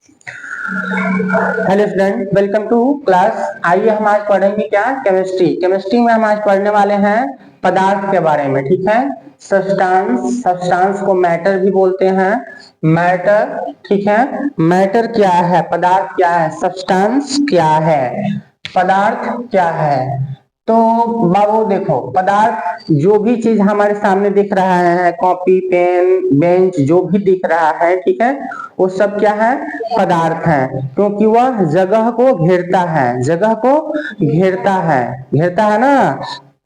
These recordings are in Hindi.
Hello student, welcome to class. आइए हम आज पढ़ेंगे क्या, केमिस्ट्री। केमिस्ट्री में हम आज पढ़ने वाले हैं पदार्थ के बारे में। ठीक है, सब्सटेंस। सब्सटेंस को मैटर भी बोलते हैं, मैटर। ठीक है, मैटर क्या है, पदार्थ क्या है, सब्सटेंस क्या है, पदार्थ क्या है। तो बाबू देखो, पदार्थ जो भी चीज हमारे सामने दिख रहा है, कॉपी, पेन, बेंच, जो भी दिख रहा है, ठीक है, वो सब क्या है, पदार्थ है। क्योंकि वह जगह को घेरता है, जगह को घेरता है, घेरता है ना।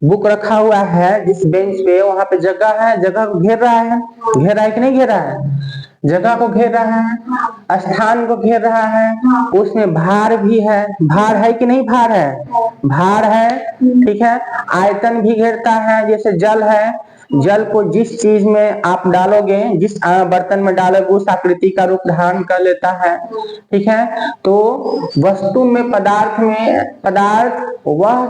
बुक रखा हुआ है जिस बेंच पे, वहां पे जगह है, जगह को घेर रहा है, घेर रहा है कि नहीं घेर रहा है, जगह को घेर रहा है, स्थान को घेर रहा है। उसमें भार भी है, भार है कि नहीं, भार है, भार है। ठीक है, आयतन भी घेरता है, जैसे जल है, जल को जिस चीज में आप डालोगे, जिस बर्तन में डालोगे, उस आकृति का रूप धारण कर लेता है। ठीक है, तो वस्तु में, पदार्थ में, पदार्थ वह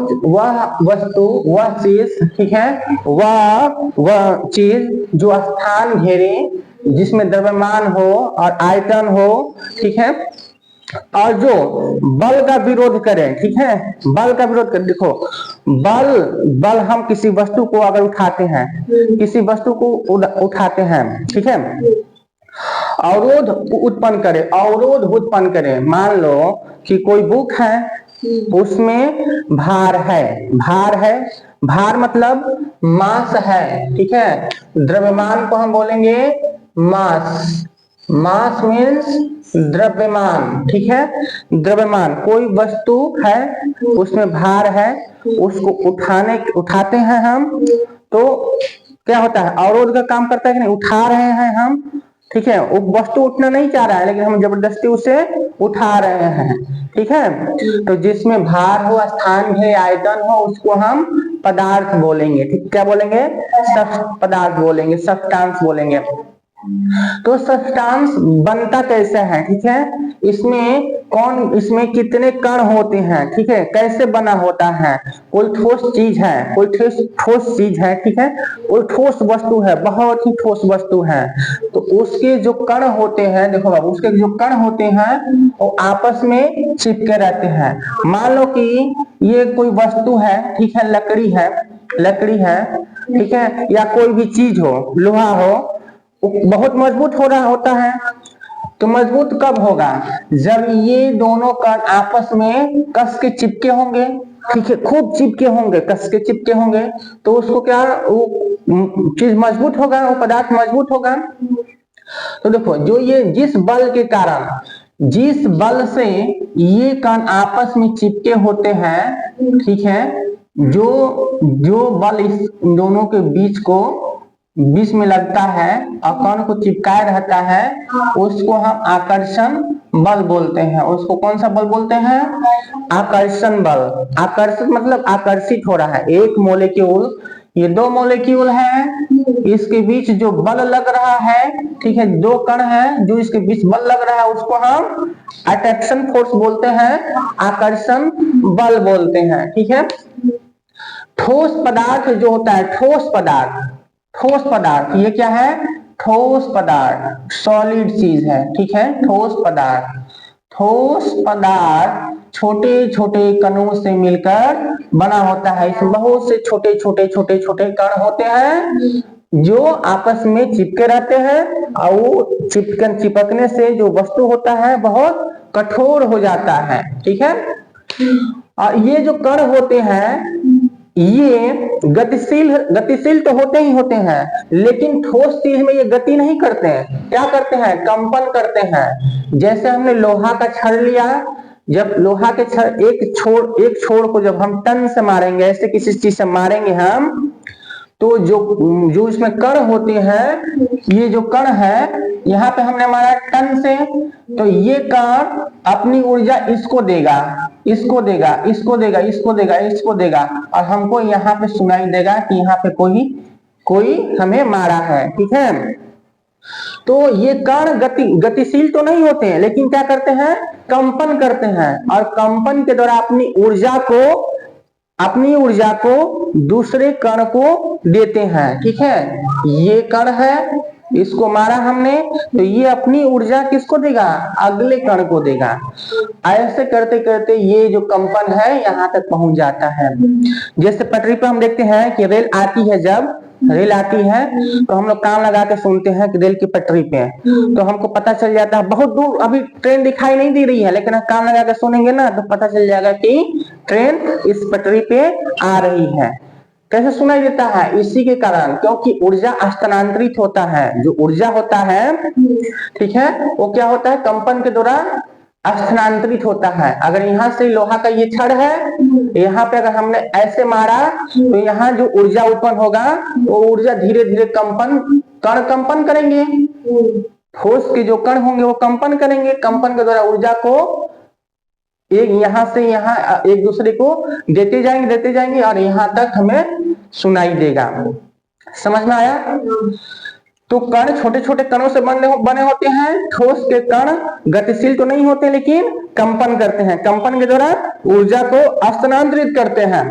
वस्तु, वह चीज, ठीक है, वह चीज जो स्थान घेरे, जिसमें द्रव्यमान हो और आयतन हो। ठीक है, और जो बल का विरोध करे। ठीक है, बल का विरोध करे। देखो, बल बल हम किसी वस्तु को अगर उठाते हैं, किसी वस्तु को उठाते हैं, ठीक है, अवरोध उत्पन्न करे, अवरोध उत्पन्न करे। मान लो कि कोई बुक है, उसमें भार है, भार है, भार मतलब मास है। ठीक है, द्रव्यमान को हम बोलेंगे मास, मास मीन्स द्रव्यमान। ठीक है, द्रव्यमान, कोई वस्तु है, उसमें भार है, उसको उठाते हैं हम, तो क्या होता है, अवरोध का काम करता है कि नहीं, उठा रहे हैं हम। ठीक है, वो वस्तु उठना नहीं चाह रहा है, लेकिन हम जबरदस्ती उसे उठा रहे हैं। ठीक है, तो जिसमें भार हो, स्थान है, आयतन हो, उसको हम पदार्थ बोलेंगे। ठीक, क्या बोलेंगे, पदार्थ बोलेंगे, सब्सटेंस बोलेंगे। तो सब्सटेंस बनता कैसे है, ठीक है, इसमें कौन, इसमें कितने कण होते हैं, ठीक है, कैसे बना होता है, कोई ठोस चीज है, कोई ठोस चीज है, ठीक है, कोई ठोस वस्तु है, बहुत ही ठोस वस्तु है, तो उसके जो कण होते हैं, देखो बाबू, उसके जो कण होते हैं वो आपस में चिपके रहते हैं। मान लो कि ये कोई वस्तु है, ठीक है, लकड़ी है, लकड़ी है, ठीक है, या कोई भी चीज हो, लोहा हो, बहुत मजबूत हो रहा होता है। तो मजबूत कब होगा, जब ये दोनों कण आपस में कस के चिपके होंगे। ठीक है, खूब चिपके होंगे, कस के चिपके होंगे, तो उसको क्या, वो चीज मजबूत होगा, वो पदार्थ मजबूत होगा। तो देखो, जो ये जिस बल के कारण, जिस बल से ये कण आपस में चिपके होते हैं, ठीक है, जो जो बल इस दोनों के बीच में लगता है और कण को चिपकाए रहता है, उसको हम आकर्षण बल बोलते हैं। उसको कौन सा बल बोलते हैं, आकर्षण बल। आकर्षण मतलब आकर्षित हो रहा है, एक मोलेक्यूल, ये दो मोलेक्यूल है, इसके बीच जो बल लग रहा है, ठीक है, दो कण है जो इसके बीच बल लग रहा है, उसको हम अट्रैक्शन फोर्स बोलते हैं, आकर्षण बल बोलते हैं। ठीक है, ठोस पदार्थ जो होता है, ठोस पदार्थ, ठोस पदार्थ, ये क्या है, ठोस पदार्थ, सॉलिड चीज है। ठीक है, ठोस पदार्थ, ठोस पदार्थ छोटे छोटे कणों से मिलकर बना होता है। इसमें बहुत से छोटे छोटे छोटे छोटे कण होते हैं जो आपस में चिपके रहते हैं, और वो चिपकने से जो वस्तु होता है बहुत कठोर हो जाता है। ठीक है, और ये जो कण होते हैं, ये गतिशील तो होते ही होते हैं, लेकिन ठोस चीज में ये गति नहीं करते हैं। क्या करते हैं, कंपन करते हैं। जैसे हमने लोहा का छड़ लिया, जब लोहा के छड़, एक छोर को जब हम टन से मारेंगे, ऐसे किसी चीज से मारेंगे हम, तो जो जो इसमें कण होते हैं, ये जो कण है, यहाँ पे हमने मारा टन से, तो ये कण अपनी ऊर्जा इसको देगा, इसको देगा, इसको देगा, इसको देगा, इसको देगा, और हमको यहाँ पे सुनाई देगा कि यहाँ पे कोई हमें मारा है। ठीक है, तो ये कण गतिशील तो नहीं होते हैं, लेकिन क्या करते हैं, कंपन करते हैं, और कंपन के द्वारा अपनी ऊर्जा को दूसरे कण को देते हैं। ठीक है, ये कण है, इसको मारा हमने, तो ये अपनी ऊर्जा किसको देगा, अगले कण को देगा। ऐसे करते करते ये जो कंपन है यहाँ तक पहुंच जाता है। जैसे पटरी पे हम देखते हैं कि रेल आती है, जब रेल आती है तो हम लोग कान लगा के सुनते हैं कि रेल की पटरी पे है, तो हमको पता चल जाता है बहुत दूर अभी ट्रेन दिखाई नहीं दे रही है, लेकिन कान लगा के सुनेंगे ना तो पता चल जाएगा कि ट्रेन इस पटरी पे आ रही है। कैसे सुनाई देता है, इसी के कारण, क्योंकि ऊर्जा स्थानांतरित होता है। जो ऊर्जा होता है, ठीक है, वो क्या होता है, कंपन के दौरान स्थानांतरित होता है। अगर यहाँ से लोहा का ये छड़ है, यहाँ पे अगर हमने ऐसे मारा तो यहाँ जो ऊर्जा उत्पन्न होगा वो ऊर्जा धीरे धीरे कंपन, कण कंपन करेंगे, ठोस के जो कण होंगे वो कंपन करेंगे, कंपन के द्वारा ऊर्जा को एक यहाँ से यहाँ एक दूसरे को देते जाएंगे और यहाँ तक हमें सुनाई देगा। समझ में आया? तो कण छोटे छोटे कणों से बने होते हैं। ठोस के कण गतिशील तो नहीं होते लेकिन कंपन करते हैं, कंपन के द्वारा ऊर्जा को स्थानांतरित करते हैं।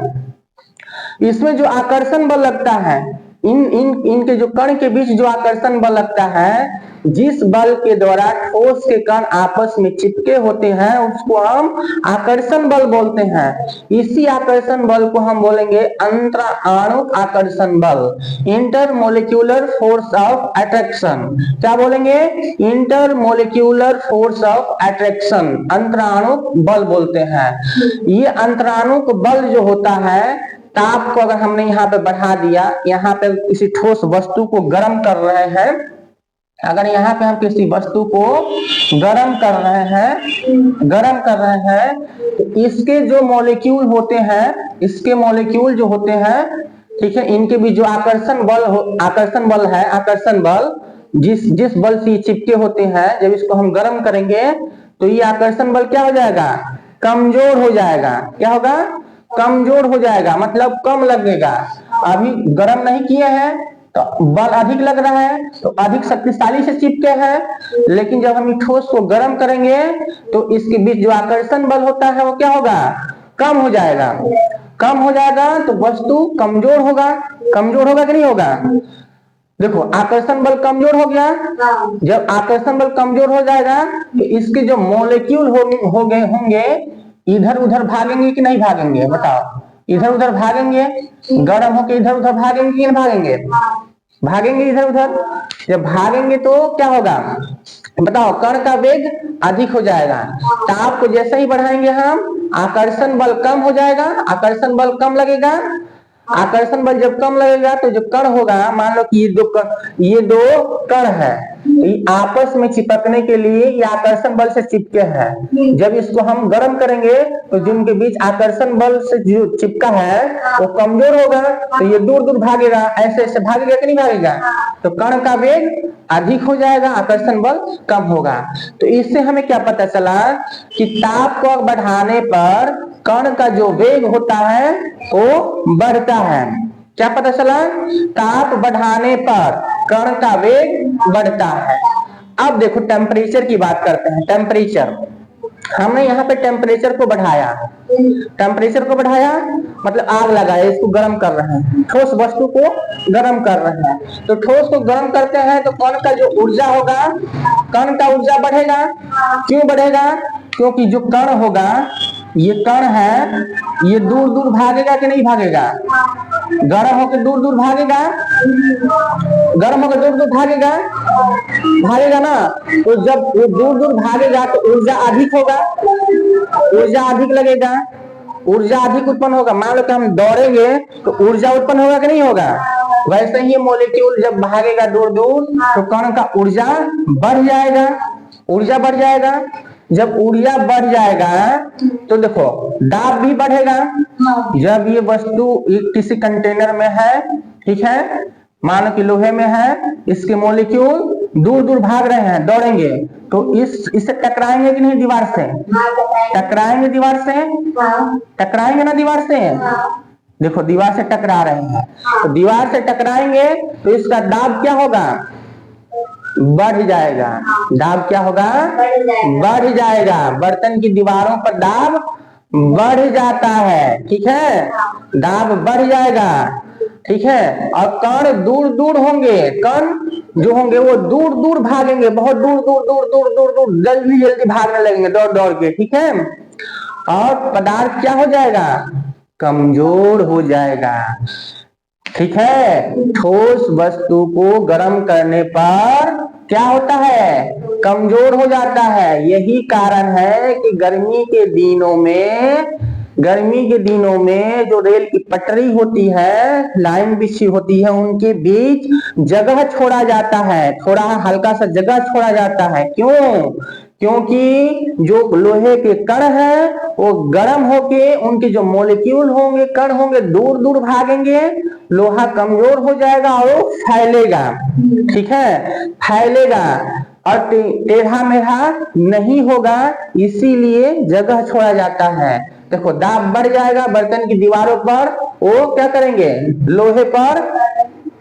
इसमें जो आकर्षण बल लगता है, इनके जो कण के बीच जो आकर्षण बल लगता है, जिस बल के द्वारा ठोस के कण आपस में चिपके होते हैं उसको हम आकर्षण बल बोलते हैं। इसी आकर्षण बल को हम बोलेंगे अंतराणु आकर्षण बल, इंटरमोलिक्यूलर फोर्स ऑफ अट्रैक्शन। क्या बोलेंगे? इंटरमोलिक्यूलर फोर्स ऑफ अट्रैक्शन, अंतराणु बल बोलते हैं। ये अंतराणु बल जो होता है, ताप को अगर हमने यहाँ पे बढ़ा दिया, यहाँ पे किसी ठोस वस्तु को गर्म कर रहे हैं, अगर यहाँ पे हम किसी वस्तु को गर्म कर रहे हैं तो इसके जो मॉलिक्यूल होते हैं, इसके मॉलिक्यूल जो होते हैं, ठीक है, इनके भी जो आकर्षण बल है, आकर्षण बल जिस बल से चिपके होते हैं, जब इसको हम गर्म करेंगे तो ये आकर्षण बल क्या हो जाएगा, कमजोर हो जाएगा। क्या होगा? कमजोर हो जाएगा, मतलब कम लगेगा। अभी गर्म नहीं किए हैं तो बल अधिक लग रहा है, तो अधिक शक्तिशाली से चिपके हैं, लेकिन जब हम ठोस को गर्म करेंगे तो इसके बीच जो आकर्षण बल होता है वो क्या होगा, कम हो जाएगा। कम हो जाएगा तो वस्तु कमजोर होगा कि नहीं होगा? देखो, आकर्षण बल कमजोर हो गया। जब आकर्षण बल कमजोर हो जाएगा तो इसके जो मॉलिक्यूल होंगे इधर उधर भागेंगे कि नहीं भागेंगे? बताओ, इधर उधर भागेंगे, गर्म होकर इधर उधर भागेंगे कि नहीं भागेंगे? भागेंगे इधर उधर। जब भागेंगे तो क्या होगा, बताओ, कण का वेग अधिक हो जाएगा। ताप को जैसे ही बढ़ाएंगे हम, आकर्षण बल कम हो जाएगा, आकर्षण बल कम लगेगा। आकर्षण बल जब कम लगेगा तो जो कण होगा, मान लो कि ये दो कण है, आपस में चिपकने के लिए ये आकर्षण बल से चिपके हैं। जब इसको हम गर्म करेंगे तो जिनके बीच आकर्षण बल से जो चिपका है वो कमजोर होगा, तो ये दूर दूर भागेगा। ऐसे भागेगा कि नहीं भागेगा? तो कण का वेग अधिक हो जाएगा, आकर्षण बल कम होगा। तो इससे हमें क्या पता चला कि ताप को बढ़ाने पर कण का जो वेग होता है वो बढ़ता है। क्या पता चला? ताप बढ़ाने पर कण का वेग बढ़ता है। अब देखो टेम्परेचर की बात करते हैं। टेम्परेचर, हमने यहाँ पे टेम्परेचर को बढ़ाया, मतलब आग लगाया, इसको गर्म कर रहे हैं, ठोस वस्तु को गर्म कर रहे हैं। तो ठोस को गर्म करते हैं तो कण का जो ऊर्जा होगा, कण का ऊर्जा बढ़ेगा। क्यों बढ़ेगा? क्योंकि जो कण होगा, ये कण है, ये दूर दूर भागेगा कि नहीं भागेगा? गर्म होकर दूर दूर भागेगा, भागेगा ना। तो जब वो दूर दूर भागेगा तो ऊर्जा अधिक होगा, ऊर्जा अधिक लगेगा, ऊर्जा अधिक उत्पन्न होगा। मान लो कि हम दौड़ेंगे तो ऊर्जा उत्पन्न होगा कि नहीं होगा? वैसे ही मॉलिक्यूल जब भागेगा दूर दूर तो कण का ऊर्जा बढ़ जाएगा। जब ऊर्जा बढ़ जाएगा तो देखो दाब भी बढ़ेगा। जब ये वस्तु किसी कंटेनर में है, ठीक है, मान लो कि लोहे में है, इसके मॉलिक्यूल दूर दूर भाग रहे हैं, दौड़ेंगे तो इससे टकराएंगे कि नहीं? दीवार से टकराएंगे, टकराएंगे ना दीवार से। देखो दीवार से टकरा रहे हैं, तो दीवार से टकराएंगे तो इसका दाब क्या होगा? बढ़ जाएगा। दाब क्या होगा? बढ़ जाएगा। बर्तन की दीवारों पर दाब बढ़ जाता है, ठीक है, दाब बढ़ जाएगा। ठीक है। और कण दूर दूर होंगे, कण जो होंगे वो दूर दूर भागेंगे, बहुत दूर दूर दूर दूर दूर दूर जल्दी जल्दी भागने लगेंगे दौड़ दौड़ के, ठीक है। और पदार्थ क्या हो जाएगा, कमजोर हो जाएगा, ठीक है। ठोस वस्तु को गर्म करने पर क्या होता है, कमजोर हो जाता है। यही कारण है कि गर्मी के दिनों में जो रेल की पटरी होती है, लाइन बिछी होती है, उनके बीच जगह छोड़ा जाता है, थोड़ा हल्का सा जगह छोड़ा जाता है। क्यों, क्योंकि जो लोहे के कण है वो गर्म होके उनके जो मॉलिक्यूल होंगे, कण होंगे, दूर दूर भागेंगे, लोहा कमजोर हो जाएगा और वो फैलेगा, ठीक है, फैलेगा और टेढ़ा मेढ़ा नहीं होगा, इसीलिए जगह छोड़ा जाता है। देखो दाब बढ़ जाएगा बर्तन की दीवारों पर, वो क्या करेंगे, लोहे पर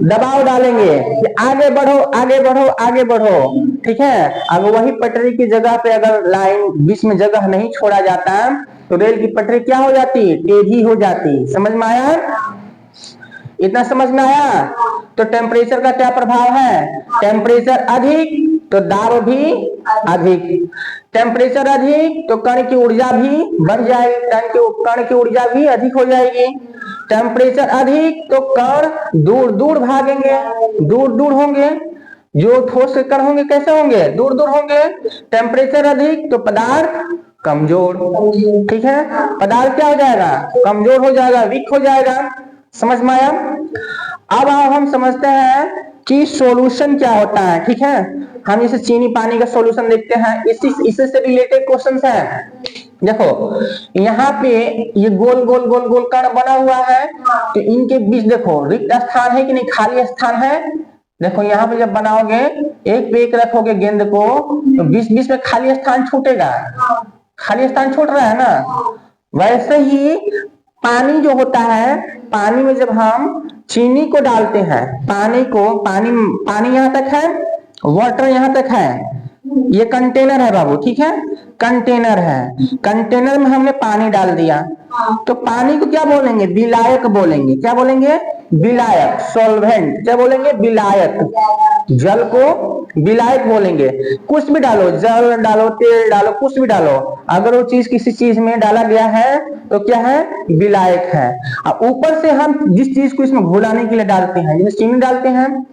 दबाव डालेंगे कि आगे बढ़ो आगे बढ़ो आगे बढ़ो, ठीक है। अब वही पटरी की जगह पे अगर लाइन बीच में जगह नहीं छोड़ा जाता तो रेल की पटरी क्या हो जाती, टेढ़ी हो जाती। समझ में आया, इतना समझ में आया। तो टेम्परेचर का क्या प्रभाव है, टेम्परेचर अधिक तो दाब भी अधिक, टेम्परेचर अधिक तो कण की ऊर्जा भी बढ़ जाएगी, कण की ऊर्जा भी अधिक हो जाएगी। टेम्परेचर अधिक तो कण दूर दूर भागेंगे, दूर दूर होंगे, जो ठोस के कण होंगे कैसे होंगे, दूर दूर होंगे। टेम्परेचर अधिक तो पदार्थ कमजोर, ठीक है, पदार्थ क्या हो जाएगा, कमजोर हो जाएगा, वीक हो जाएगा। समझ में आया। अब हम समझते हैं कि सॉल्यूशन क्या होता है, ठीक है। हम इसे चीनी पानी का सॉल्यूशन देखते हैं, इससे से रिलेटेड क्वेश्चंस हैं। देखो यहाँ पे ये गोल गोल गोल गोल कण बना हुआ है, तो इनके बीच देखो रिक्त स्थान है कि नहीं, खाली स्थान है। देखो यहाँ पे जब बनाओगे एक पे एक रखोगे गेंद को तो बीच बीच में खाली स्थान छूटेगा, खाली स्थान छूट रहा है ना। वैसे ही पानी जो होता है, पानी में जब हम चीनी को डालते हैं, पानी यहाँ तक है, वाटर यहाँ तक है, ये कंटेनर है बाबू, ठीक है, कंटेनर है, कंटेनर में हमने पानी डाल दिया तो पानी को क्या बोलेंगे, विलायक बोलेंगे। क्या बोलेंगे, विलायक, सॉल्वेंट। क्या बोलेंगे, विलायक। जल को विलायक बोलेंगे। कुछ भी डालो, जल डालो, तेल डालो, कुछ भी डालो, अगर वो चीज किसी चीज में डाला गया है तो क्या है, विलायक है। अब ऊपर से हम जिस चीज को इसमें घुलाने के लिए डालते हैं, जैसे चीनी डालते हैं,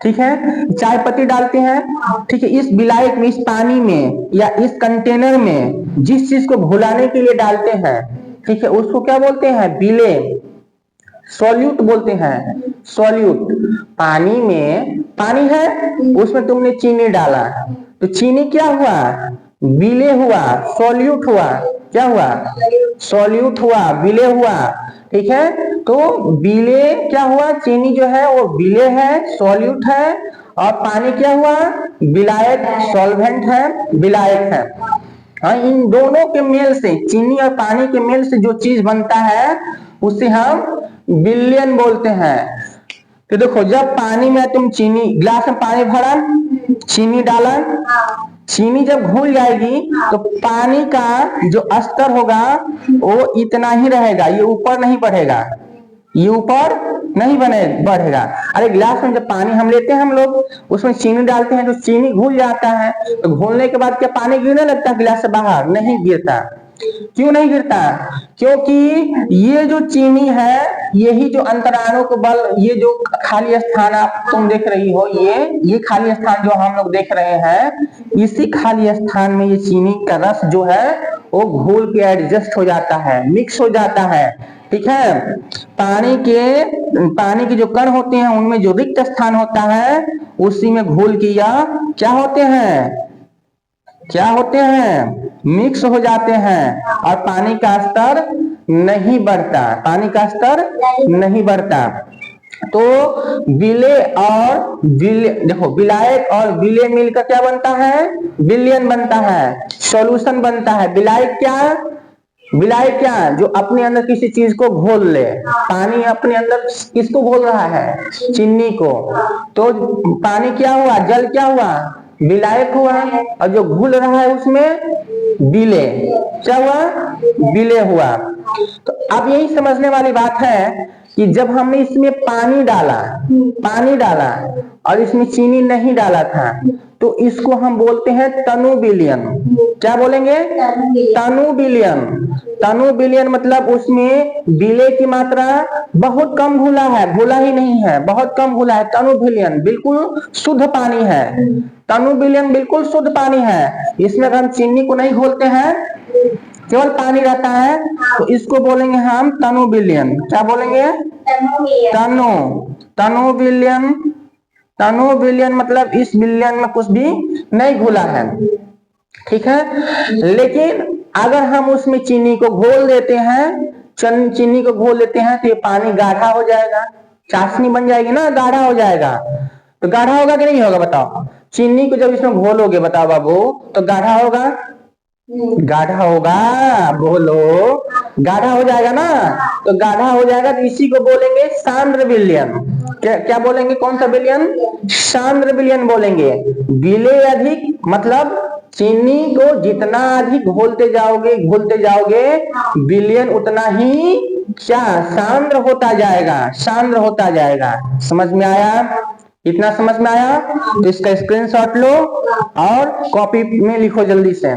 ठीक है, चाय पत्ती डालते हैं, ठीक है, इस विलायक में, इस पानी में या इस कंटेनर में जिस चीज को घुलाने के लिए डालते हैं, ठीक है, उसको क्या बोलते हैं, विलेय, सॉल्यूट बोलते हैं, सॉल्यूट। पानी में पानी है, उसमें तुमने चीनी डाला तो चीनी क्या हुआ, विलेय हुआ, सॉल्यूट हुआ। क्या हुआ, सॉल्यूट हुआ, विलेय हुआ, ठीक है। तो विलेय क्या हुआ, चीनी जो है वो विलेय है, सॉल्यूट है, और पानी क्या हुआ, विलायक, सॉल्वेंट है, विलायक है। हाँ, इन दोनों के मेल से, चीनी और पानी के मेल से जो चीज बनता है उसे हम विलयन बोलते हैं। तो देखो जब पानी में तुम चीनी, गिलास में पानी भरा, चीनी डाला, चीनी जब घुल जाएगी तो पानी का जो स्तर होगा वो इतना ही रहेगा, ये ऊपर नहीं बढ़ेगा, ये ऊपर नहीं बढ़ेगा। अरे गिलास में जब पानी हम लेते हैं, हम लोग उसमें चीनी डालते हैं तो चीनी घुल जाता है, तो घुलने के बाद क्या पानी गिरने लगता है गिलास से बाहर, नहीं गिरता। क्यों नहीं गिरता, क्योंकि ये जो चीनी है, यही जो अंतराणु को बल, ये जो खाली स्थान आप तुम देख रही हो, ये खाली स्थान जो हम लोग देख रहे हैं, इसी खाली स्थान में ये चीनी का रस जो है वो घुल के एडजस्ट हो जाता है, मिक्स हो जाता है, ठीक है। पानी के जो कण होते हैं उनमें जो रिक्त स्थान होता है उसी में घुल के या क्या होते हैं, मिक्स हो जाते हैं, और पानी का स्तर नहीं बढ़ता, पानी का स्तर नहीं बढ़ता। तो देखो विलायक और विलेय मिलकर क्या बनता है, विलयन बनता है, सॉल्यूशन बनता है। विलायक क्या, जो अपने अंदर किसी चीज को घोल ले। पानी अपने अंदर किसको घोल रहा है, चीनी को, तो पानी क्या हुआ, जल क्या हुआ, विलायक हुआ, और जो घुल रहा है उसमें विलेय, क्या हुआ, विलेय हुआ। तो अब यही समझने वाली बात है कि जब हमने इसमें पानी डाला और इसमें चीनी नहीं डाला था, तो इसको हम बोलते हैं तनु विलयन। क्या बोलेंगे? तनु विलयन। तनु विलयन मतलब उसमें विलय की मात्रा बहुत कम घुला है, घुला ही नहीं है, बहुत कम घुला है। तनु विलयन बिल्कुल शुद्ध पानी है, तनु विलयन बिल्कुल शुद्ध पानी है। इसमें अगर हम चीनी को नहीं घोलते हैं, केवल पानी रहता है, तो इसको बोलेंगे हम तनु विलयन। क्या बोलेंगे? तनु विलयन। तनु विलयन मतलब इस विलयन में कुछ भी नहीं घुला है, ठीक है। लेकिन अगर हम उसमें चीनी को घोल देते हैं, चीनी को घोल देते हैं, तो ये पानी गाढ़ा हो जाएगा, चाशनी बन जाएगी ना, गाढ़ा हो जाएगा। तो गाढ़ा होगा कि नहीं होगा बताओ? चीनी को जब इसमें घोलोगे बताओ बाबू, तो गाढ़ा होगा? गाढ़ा होगा, बोलो। गाढ़ा हो जाएगा ना, तो गाढ़ा हो जाएगा, तो इसी को बोलेंगे सांद्र विलयन। क्या बोलेंगे? कौन सा विलयन? सांद्र विलयन बोलेंगे। विलय अधिक मतलब चीनी को जितना अधिक घोलते जाओगे विलयन उतना ही क्या सांद्र होता जाएगा। समझ में आया? इतना समझ में आया? तो इसका स्क्रीनशॉट लो और कॉपी में लिखो जल्दी से।